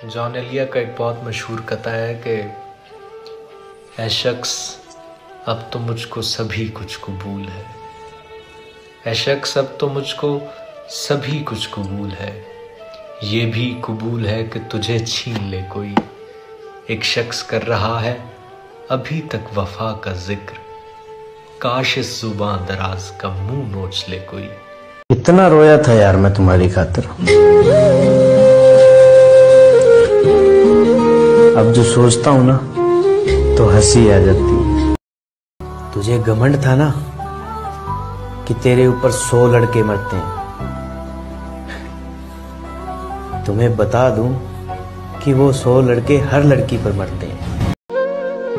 John Elia का एक बहुत मशहूर कथा है कि ऐ शख्स अब तो मुझको सभी कुछ कबूल है, ऐ शख्स अब तो मुझको सभी कुछ कबूल है, ये भी कबूल है कि तुझे छीन ले कोई। एक शख्स कर रहा है अभी तक वफा का जिक्र, काश इस जुबान दराज का मुंह नोच ले कोई। इतना रोया था यार मैं तुम्हारी खातिर, अब जो सोचता हूँ ना तो हंसी आ जाती। तुझे घमंड था ना कि तेरे ऊपर 100 लड़के मरते हैं, तुम्हें बता दूं कि वो 100 लड़के हर लड़की पर मरते हैं।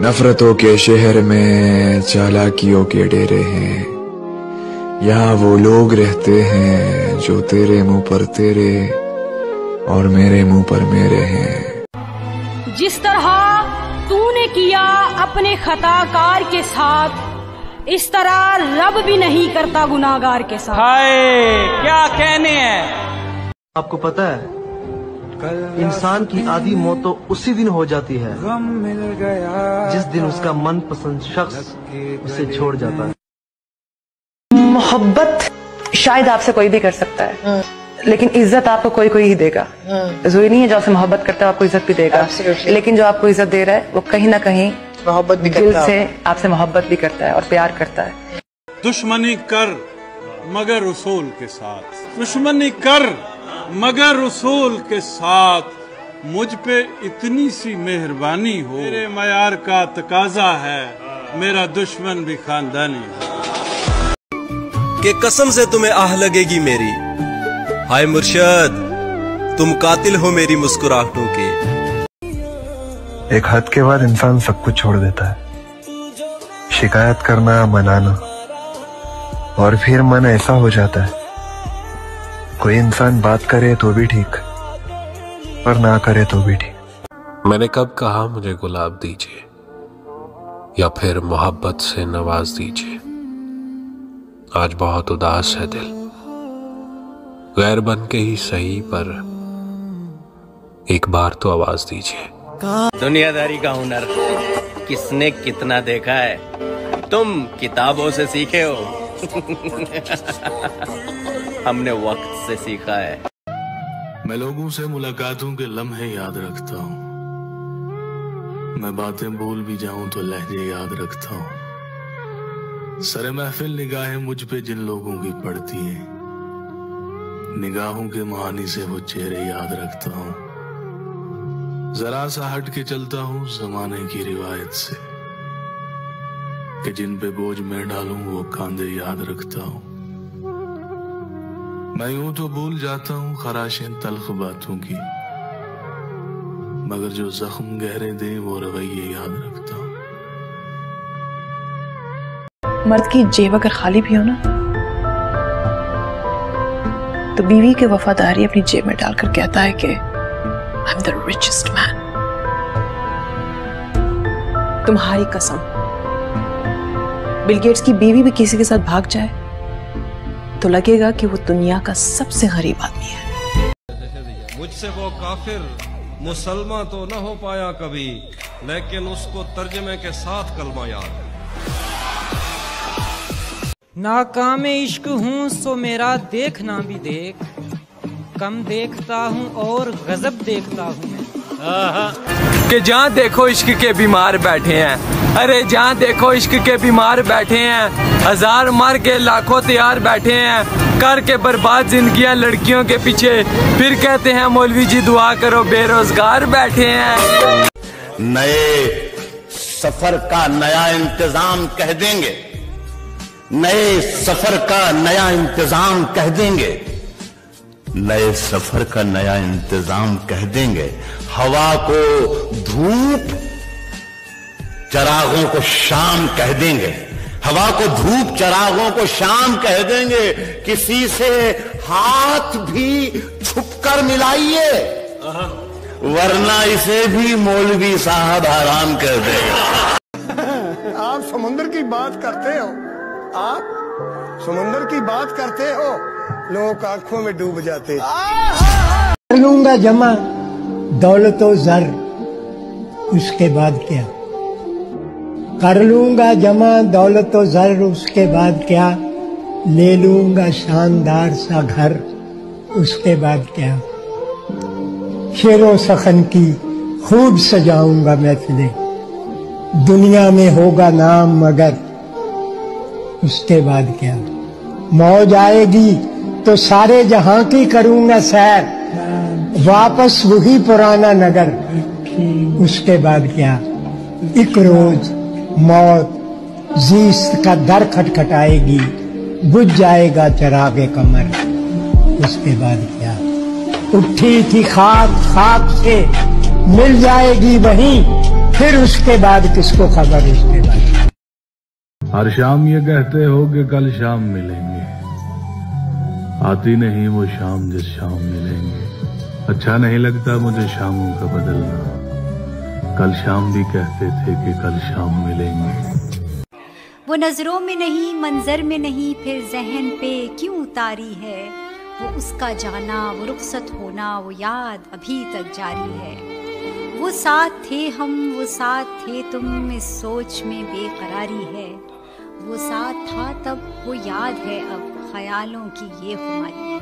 नफरतों के शहर में चालाकियों के डेरे हैं, यहाँ वो लोग रहते हैं जो तेरे मुंह पर तेरे और मेरे मुंह पर मेरे हैं। जिस तरह तूने किया अपने खताकार के साथ, इस तरह रब भी नहीं करता गुनाहगार के साथ। हाय क्या कहने हैं। आपको पता है इंसान की आधी मौत तो उसी दिन हो जाती है जिस दिन उसका मनपसंद शख्स उसे छोड़ जाता है। मोहब्बत शायद आपसे कोई भी कर सकता है, लेकिन इज्जत आपको कोई कोई ही देगा। जरूरी नहीं है जो आपसे मोहब्बत करता है आपको इज्जत भी देगा, लेकिन जो आपको इज्जत दे रहा है वो कहीं ना कहीं मोहब्बत भी दिल से आपसे मोहब्बत भी करता है और प्यार करता है। दुश्मनी कर मगर उसूल के साथ, दुश्मनी कर मगर उसूल के साथ, मुझ पे इतनी सी मेहरबानी हो, मेरे मयार का तकाजा है मेरा दुश्मन भी खानदानी हो। के कसम से तुम्हें आह लगेगी मेरी, हाय मुर्शद तुम कातिल हो मेरी मुस्कुराहटों के। एक हद के बाद इंसान सब कुछ छोड़ देता है, शिकायत करना, मनाना, और फिर मन ऐसा हो जाता है कोई इंसान बात करे तो भी ठीक और ना करे तो भी ठीक। मैंने कब कहा मुझे गुलाब दीजिए या फिर मोहब्बत से नवाज दीजिए। आज बहुत उदास है दिल, गैर बन के ही सही पर एक बार तो आवाज दीजिए। दुनियादारी का हुनर किसने कितना देखा है, तुम किताबों से सीखे हो हमने वक्त से सीखा है। मैं लोगों से मुलाकातों के लम्हे याद रखता हूँ, मैं बातें भूल भी जाऊं तो लहजे याद रखता हूँ। सरे महफिल निगाहें मुझ पे जिन लोगों की पड़ती हैं, निगाहों के मानी से वो चेहरे याद रखता हूँ। जरा सा हट के चलता हूँ जमाने की रिवायत से, कि जिन पे बोझ मैं डालूं वो कांधे याद रखता हूँ। मैं यूं तो भूल जाता हूँ खराशें तल्ख बातों की, मगर जो जख्म गहरे दे वो रवैये याद रखता हूँ। मर्द की जेब अगर खाली भी हो ना तो बीवी की वफादारी अपनी जेब में डालकर कहता है कि I am the richest man. तुम्हारी कसम, बिल गेट्स की बीवी भी किसी के साथ भाग जाए तो लगेगा कि वो दुनिया का सबसे गरीब आदमी है। मुझसे वो काफिर मुसलमान तो न हो पाया कभी, लेकिन उसको तर्जमे के साथ कलमा याद। नाकाम इश्क हूँ सो मेरा देखना भी देख, कम देखता हूँ और गजब देखता हूँ मैं। कि जहाँ देखो इश्क के बीमार बैठे हैं, अरे जहाँ देखो इश्क के बीमार बैठे हैं, हजार मर के लाखों तैयार बैठे हैं, करके बर्बाद जिंदगियां लड़कियों के पीछे, फिर कहते हैं मौलवी जी दुआ करो बेरोजगार बैठे हैं। नए सफर का नया इंतजाम कह देंगे, नए सफर का नया इंतजाम कह देंगे, नए सफर का नया इंतजाम कह देंगे। हवा को धूप, चरागों को शाम कह देंगे, हवा को धूप, चरागों को शाम कह देंगे। किसी से हाथ भी छुपकर मिलाइए, वरना इसे भी मौलवी साहब हराम कर देगा। आप समुद्र की बात करते हो, आप समुद्र की बात करते हो, लोग आंखों में डूब जाते। कर लूंगा जमा दौलतो ज़र, उसके बाद क्या? कर लूंगा जमा दौलतो ज़र, उसके बाद क्या? ले लूंगा शानदार सा घर, उसके बाद क्या? शेरों सखन की खूब सजाऊंगा महफिलें, दुनिया में होगा नाम मगर, उसके बाद क्या? मौज आएगी तो सारे जहां की करूंगा सैर, वापस वही पुराना नगर, उसके बाद क्या? एक रोज मौत जीस्त का दर खटखटाएगी, बुझ जाएगा चिरागे कमर, उसके बाद क्या? उठी थी खाक, खाक से मिल जाएगी वहीं, फिर उसके बाद किसको खबर? उसके बाद हर शाम ये कहते हो कि कल शाम मिलेंगे, आती नहीं वो शाम जिस शाम मिलेंगे। अच्छा नहीं लगता मुझे शामों का बदलना, कल शाम भी कहते थे कि कल शाम मिलेंगे। वो नजरों में नहीं, मंजर में नहीं, फिर जहन पे क्यों उतारी है? वो उसका जाना, वो रुखसत होना, वो याद अभी तक जारी है। वो साथ थे हम, वो साथ थे तुम, इस सोच में बेकरारी है। वो साथ था तब, वो याद है अब, ख्यालों की ये खुमारी है।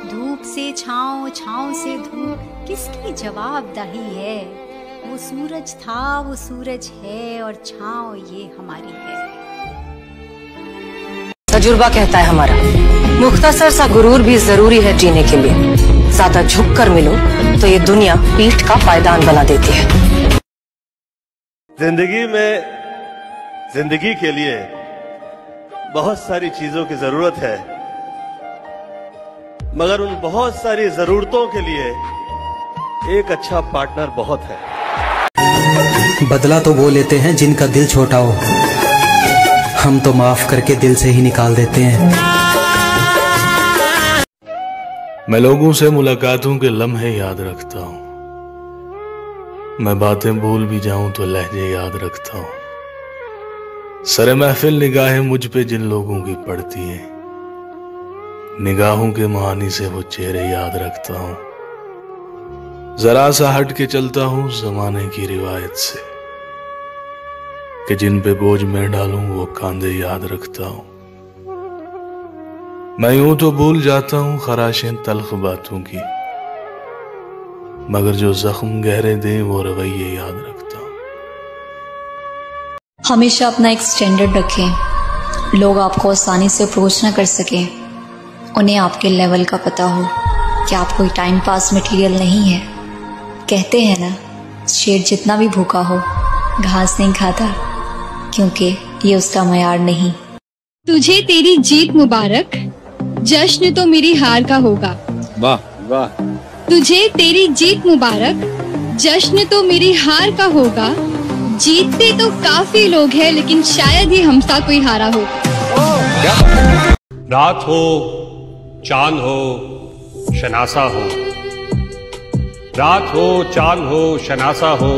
धूप से छाँव, छाँव से धूप, किसकी जवाबदाही है? वो सूरज था, वो सूरज है, और छाँव ये हमारी है। तजुर्बा कहता है हमारा, मुख्तसर सा गुरूर भी जरूरी है जीने के लिए। ज्यादा झुक कर मिलो तो ये दुनिया पीठ का पायदान बना देती है। जिंदगी में, जिंदगी के लिए बहुत सारी चीजों की जरूरत है, मगर उन बहुत सारी जरूरतों के लिए एक अच्छा पार्टनर बहुत है। बदला तो वो लेते हैं जिनका दिल छोटा हो, हम तो माफ करके दिल से ही निकाल देते हैं। मैं लोगों से मुलाकातों के लम्हे याद रखता हूँ, मैं बातें भूल भी जाऊं तो लहजे याद रखता हूँ। सरे महफिल निगाहें मुझ पे जिन लोगों की पड़ती हैं, निगाहों के मानी से वो चेहरे याद रखता हूँ। जरा सा हट के चलता हूँ जमाने की रिवायत से, कि जिन पे बोझ मैं डालूं वो कांधे याद रखता हूँ। मैं यूं तो भूल जाता हूँ खराशें तल्ख बातों की, मगर जो जख्म गहरे दे वो रवैये याद रखता हूँ। हमेशा अपना एक स्टैंडर्ड रखें, लोग आपको आसानी से अप्रोच ना कर सकें, उन्हें आपके लेवल का पता हो कि आप कोई टाइम पास मटेरियल नहीं है। कहते हैं ना, शेर जितना भी भूखा हो घास नहीं खाता, क्योंकि ये उसका मयार नहीं। तुझे तेरी जीत मुबारक, जश्न तो मेरी हार का होगा। वाह वाह। तुझे तेरी जीत मुबारक, जश्न तो मेरी हार का होगा। जीतते तो काफी लोग हैं, लेकिन शायद ही हमसा कोई हारा हो। रात हो, चांद हो, शनासा हो, रात हो, चांद हो, शनासा हो,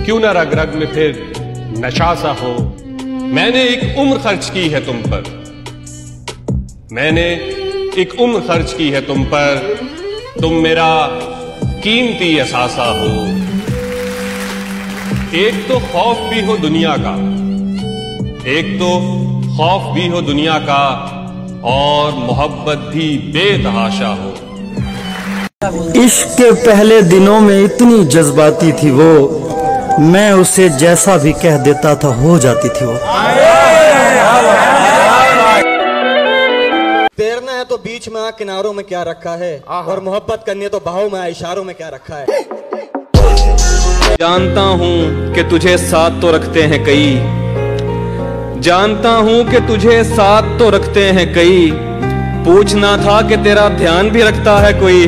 क्यों न रग रग में फिर नशा सा हो। मैंने एक उम्र खर्च की है तुम पर, मैंने एक उम्र खर्च की है तुम पर, तुम मेरा कीमती असासा हो। एक तो खौफ भी हो दुनिया का, एक तो खौफ भी हो दुनिया का, और मोहब्बत भी बेतहाशा हो। इश्क के पहले दिनों में इतनी जज्बाती थी वो, मैं उसे जैसा भी कह देता था हो जाती थी वो। तैरना है तो बीच में आ, किनारों में क्या रखा है, और मोहब्बत करनी है तो बहाव में आ, इशारों में क्या रखा है। जानता हूँ कि तुझे साथ तो रखते हैं कई, जानता हूँ कि तुझे साथ तो रखते हैं कई, पूछना था कि तेरा ध्यान भी रखता है कोई।